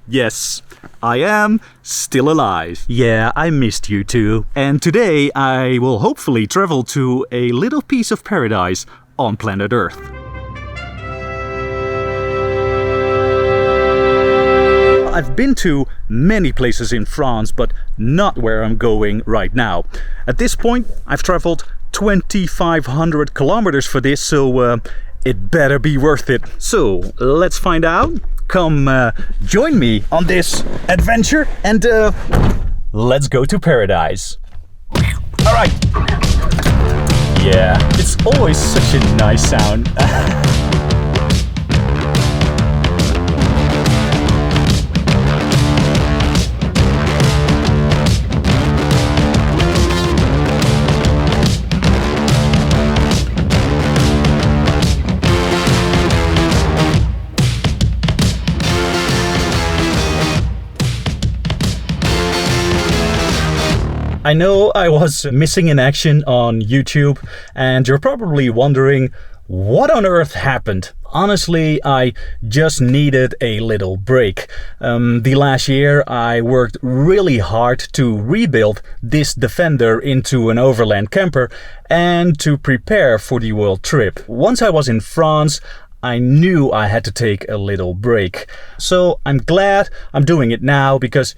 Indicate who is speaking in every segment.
Speaker 1: Yes, I am still alive. Yeah, I missed you too. And today I will hopefully travel to a little piece of paradise on planet Earth. I've been to many places in France, but not where I'm going right now. At this point, I've traveled 2,500 kilometers for this, so it better be worth it. So, let's find out. Come join me on this adventure and let's go to paradise. All right. Yeah, it's always such a nice sound. I know I was missing in action on YouTube, and you're probably wondering what on earth happened. Honestly, I just needed a little break. The last year I worked really hard to rebuild this Defender into an overland camper and to prepare for the world trip. Once I was in France, I knew I had to take a little break. So I'm glad I'm doing it now because,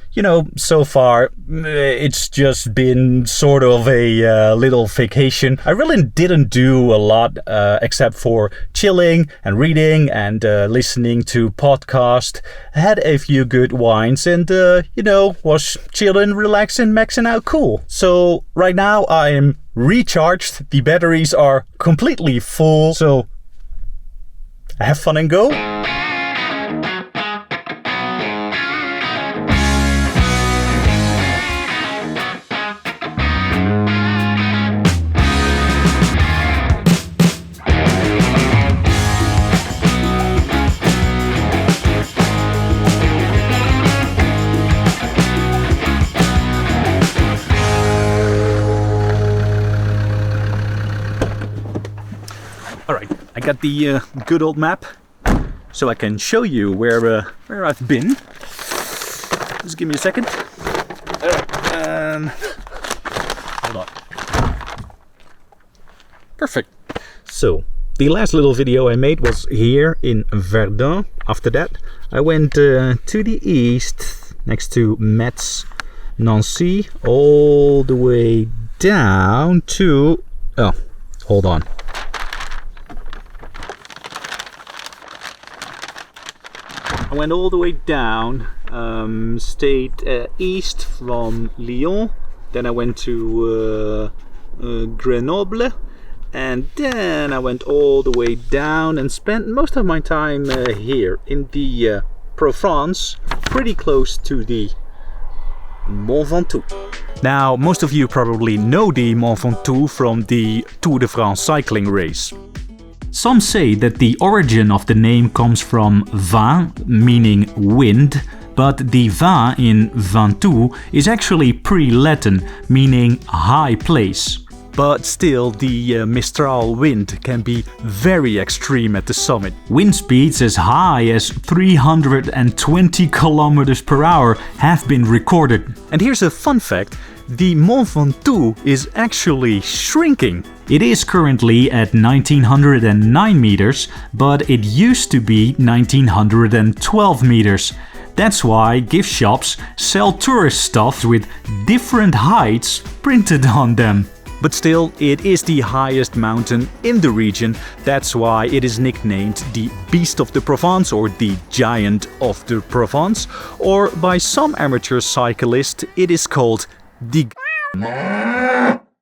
Speaker 1: so far it's just been sort of a little vacation. I really didn't do a lot except for chilling and reading and listening to podcasts. I had a few good wines and, was chilling, relaxing, maxing out cool. So right now I am recharged. The batteries are completely full. So have fun and go. All right, I got the good old map, so I can show you where I've been. Just give me a second. Hold on. Perfect. So, the last little video I made was here in Verdun. After that, I went to the east, next to Metz, Nancy, all the way down to... Oh, hold on. I went all the way down, stayed east from Lyon, then I went to Grenoble, and then I went all the way down and spent most of my time here in the Provence, pretty close to the Mont Ventoux. Now, most of you probably know the Mont Ventoux from the Tour de France cycling race. Some say that the origin of the name comes from vent, meaning wind, but the vent in Ventoux is actually pre-Latin, meaning high place. But still, the Mistral wind can be very extreme at the summit. Wind speeds as high as 320 kilometers per hour have been recorded. And here's a fun fact. The Mont Ventoux is actually shrinking. It is currently at 1909 meters, but it used to be 1912 meters. That's why gift shops sell tourist stuff with different heights printed on them. But still, it is the highest mountain in the region. That's why it is nicknamed the Beast of the Provence or the Giant of the Provence. Or by some amateur cyclists, it is called the...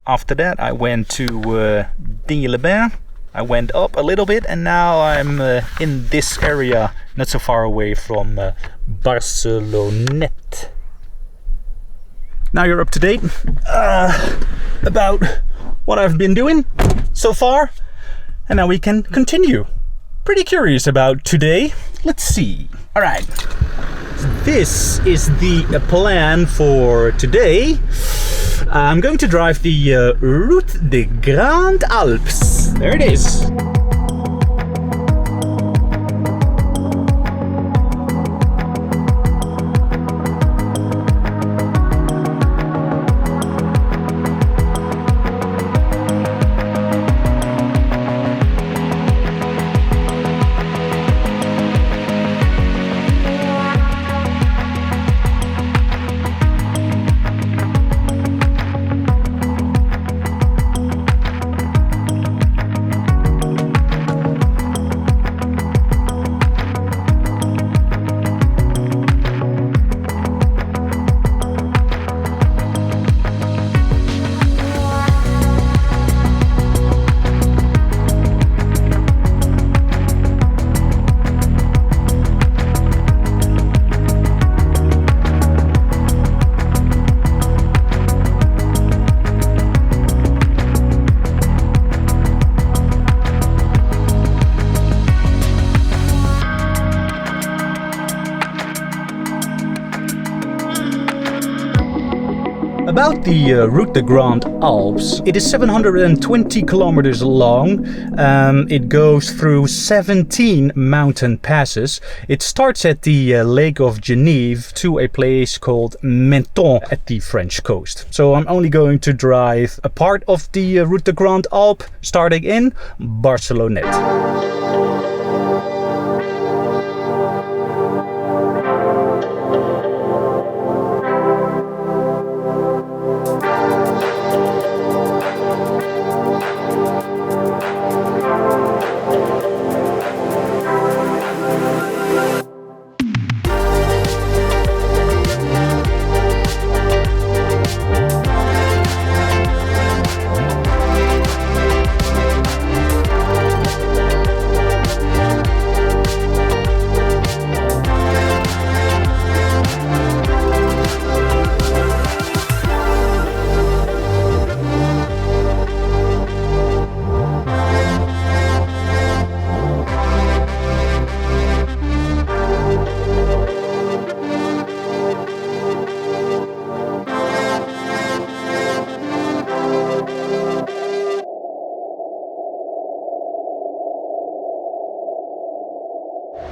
Speaker 1: After that, I went to Digne-les-Bains. I went up a little bit and now I'm in this area, not so far away from Barcelonnette. Now you're up to date about what I've been doing so far, and now we can continue. Pretty curious about today. Let's see. All right. This is the plan for today. I'm going to drive the Route des Grandes Alpes. There it is. About the Route des Grandes Alpes, it is 720 kilometers long. It goes through 17 mountain passes. It starts at the Lake of Geneva to a place called Menton at the French coast. So I'm only going to drive a part of the Route des Grandes Alpes, starting in Barcelonnette.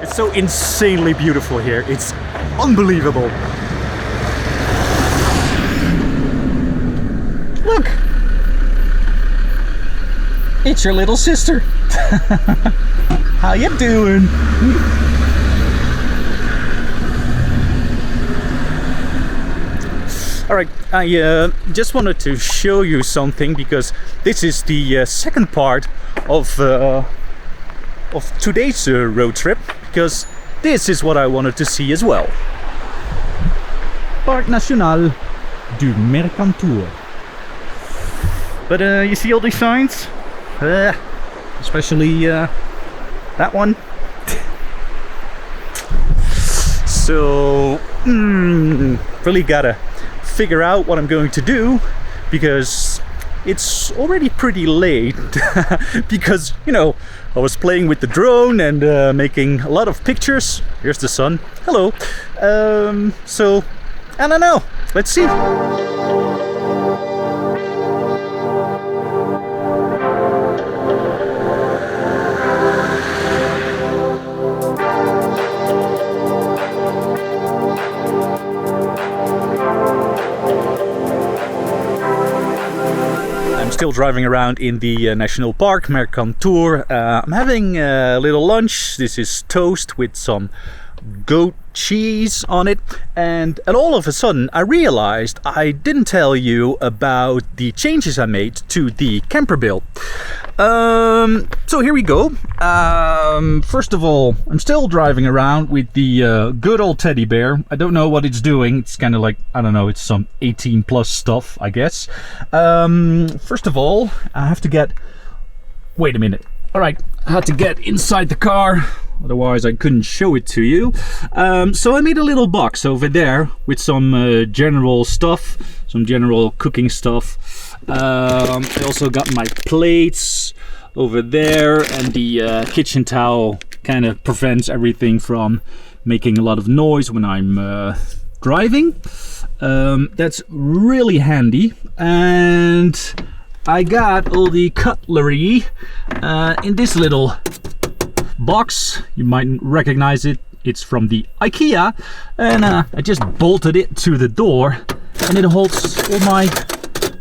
Speaker 1: It's so insanely beautiful here. It's unbelievable. Look! It's your little sister. How you doing? Alright, I just wanted to show you something because this is the second part of today's road trip, because this is what I wanted to see as well. Parc National Du Mercantour. But you see all these signs? Especially that one. So really gotta figure out what I'm going to do, because it's already pretty late. Because, you know, I was playing with the drone and making a lot of pictures. Here's the sun. Hello. So I don't know. Let's see. Still driving around in the National Park Mercantour. I'm having a little lunch. This is toast with some goat cheese on it, and all of a sudden I realized I didn't tell you about the changes I made to the camper bill. So here we go. First of all, I'm still driving around with the good old teddy bear. I don't know what it's doing. It's kind of like, I don't know, it's some 18 plus stuff, I guess. First of all, I have to get... Wait a minute. All right, I had to get inside the car. Otherwise I couldn't show it to you. So I made a little box over there with some general stuff, some general cooking stuff. I also got my plates over there, and the kitchen towel kind of prevents everything from making a lot of noise when I'm driving. That's really handy. And I got all the cutlery in this little box. You might recognize it. It's from the IKEA, and I just bolted it to the door, and it holds all my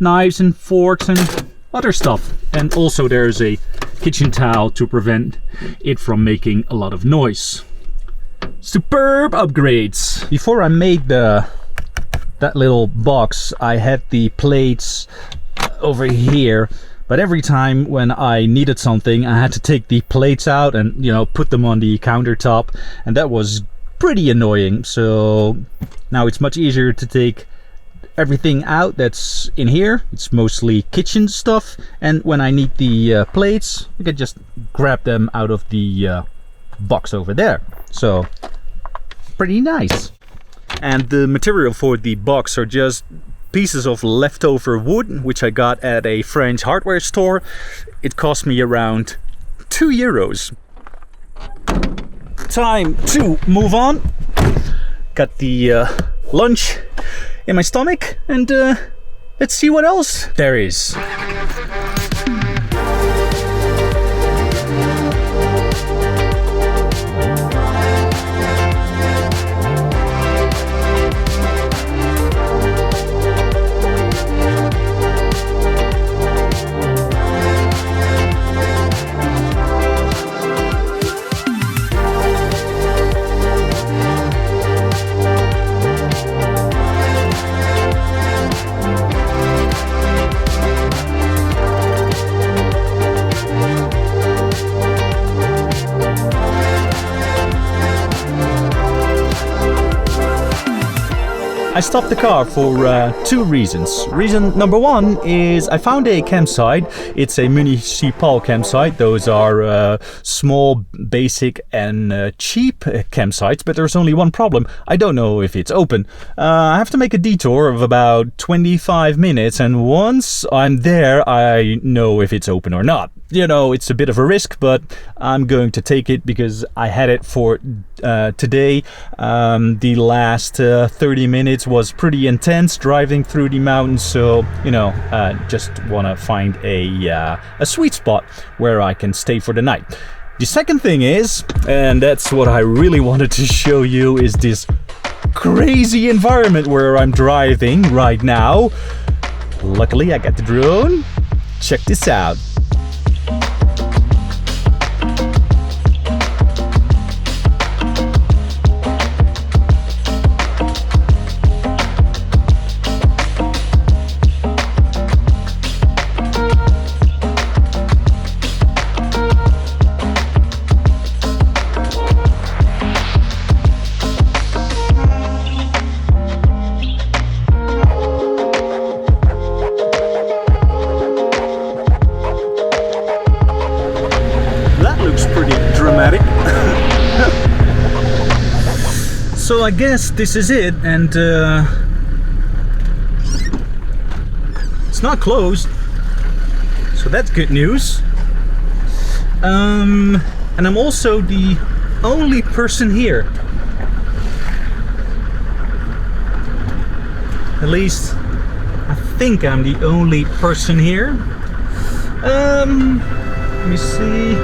Speaker 1: knives and forks and other stuff. And also there's a kitchen towel to prevent it from making a lot of noise. Superb upgrades. Before I made that little box, I had the plates over here. But every time when I needed something, I had to take the plates out and, you know, put them on the countertop, and that was pretty annoying. So now it's much easier to take everything out that's in here. It's mostly kitchen stuff, and when I need the plates, I can just grab them out of the box over there. So pretty nice. And the material for the box are just pieces of leftover wood, which I got at a French hardware store. It cost me around €2. Time to move on. Got the lunch in my stomach, and let's see what else there is. I stopped the car for 2 reasons. Reason number 1 is I found a campsite. It's a municipal campsite. Those are small, basic and cheap campsites, but there's only one problem. I don't know if it's open. I have to make a detour of about 25 minutes, and once I'm there, I know if it's open or not. You know, it's a bit of a risk, but I'm going to take it because I had it for today. The last 30 minutes was pretty intense driving through the mountains, so you know, just want to find a sweet spot where I can stay for the night. The second thing is, and that's what I really wanted to show you, is this crazy environment where I'm driving right now. Luckily I got the drone. Check this out. So I guess this is it, and it's not closed, so that's good news. And I'm also the only person here. At least I think I'm the only person here. Let me see.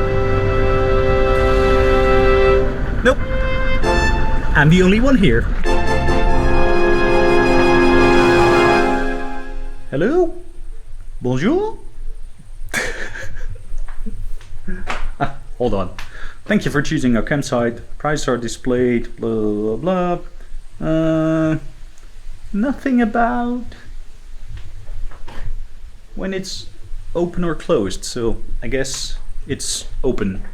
Speaker 1: Nope. I'm the only one here. Hello? Bonjour? Hold on. Thank you for choosing our campsite. Prices are displayed. Blah, blah, blah. Nothing about when it's open or closed, so I guess it's open.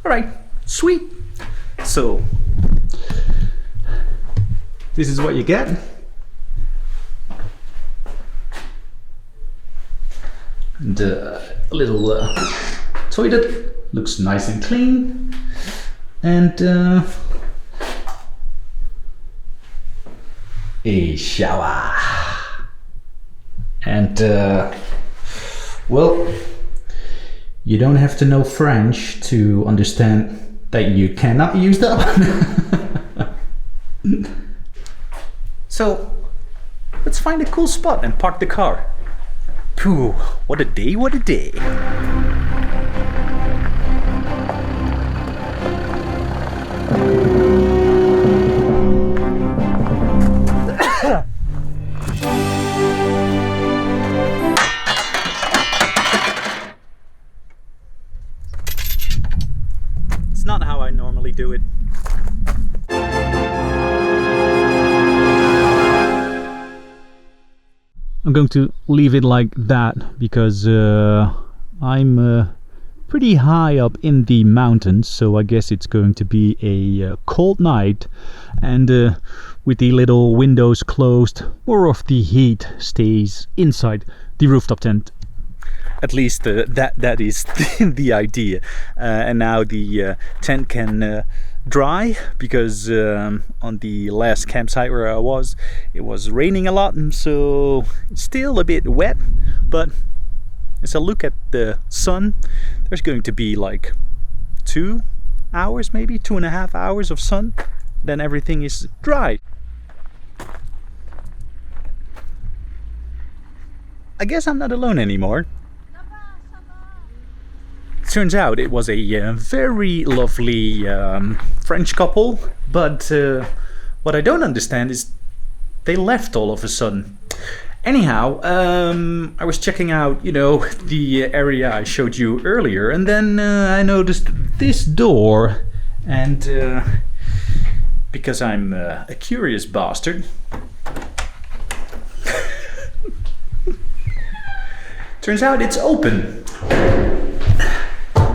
Speaker 1: Alright, sweet. So, this is what you get. And a little toilet, looks nice and clean. And a shower. And well, you don't have to know French to understand that you cannot use that. So let's find a cool spot and park the car. Phew, what a day, what a day. It's not how I normally do it. I'm going to leave it like that because I'm pretty high up in the mountains, so I guess it's going to be a cold night, and with the little windows closed, more of the heat stays inside the rooftop tent. At least that is the idea. And now the tent can dry, because on the last campsite where I was, it was raining a lot, and so it's still a bit wet. But as I look at the sun, there's going to be like 2 hours, maybe 2.5 hours of sun, then everything is dry. I guess I'm not alone anymore. Turns out it was a very lovely French couple, but what I don't understand is they left all of a sudden. Anyhow, I was checking out, the area I showed you earlier, and then I noticed this door, and because I'm a curious bastard, turns out it's open.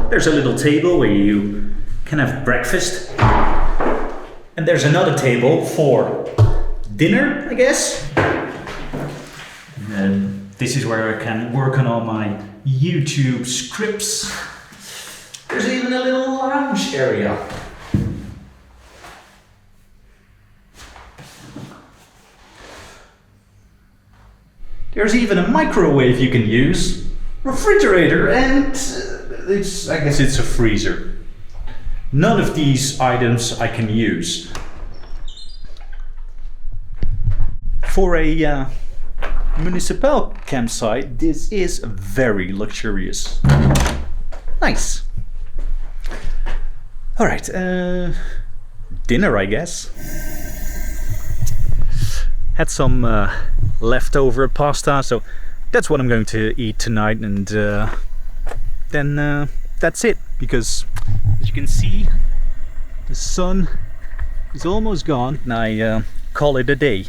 Speaker 1: There's a little table where you can have breakfast, and there's another table for dinner, I guess. And this is where I can work on all my YouTube scripts. There's even a little lounge area. There's even a microwave you can use, refrigerator, and I guess it's a freezer. None of these items I can use. For a municipal campsite, this is very luxurious. Nice. Alright, dinner, I guess. Had some leftover pasta, so that's what I'm going to eat tonight, and then that's it, because as you can see, the sun is almost gone, and I call it a day.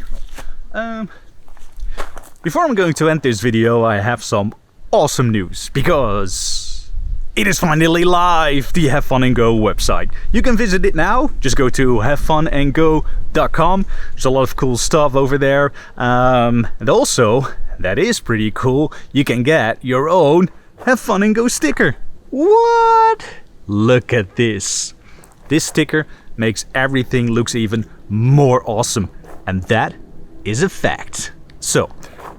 Speaker 1: Before I'm going to end this video, I have some awesome news, because it is finally live, the Have Fun and Go website. You can visit it now, just go to havefunandgo.com. There's a lot of cool stuff over there, and also, that is pretty cool, you can get your own Have Fun and Go sticker. What? Look at this. This sticker makes everything looks even more awesome, and that is a fact. So,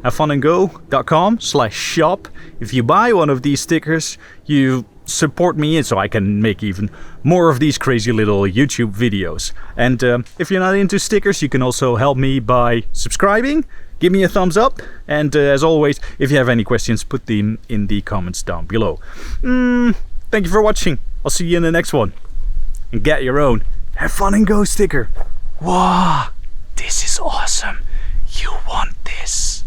Speaker 1: havefunandgo.com/shop. If you buy one of these stickers, you support me so I can make even more of these crazy little YouTube videos. And if you're not into stickers, you can also help me by subscribing. Give me a thumbs up, and as always, if you have any questions, put them in the comments down below. Thank you for watching. I'll see you in the next one. And get your own Have Fun and Go sticker. Wow, this is awesome. You want this.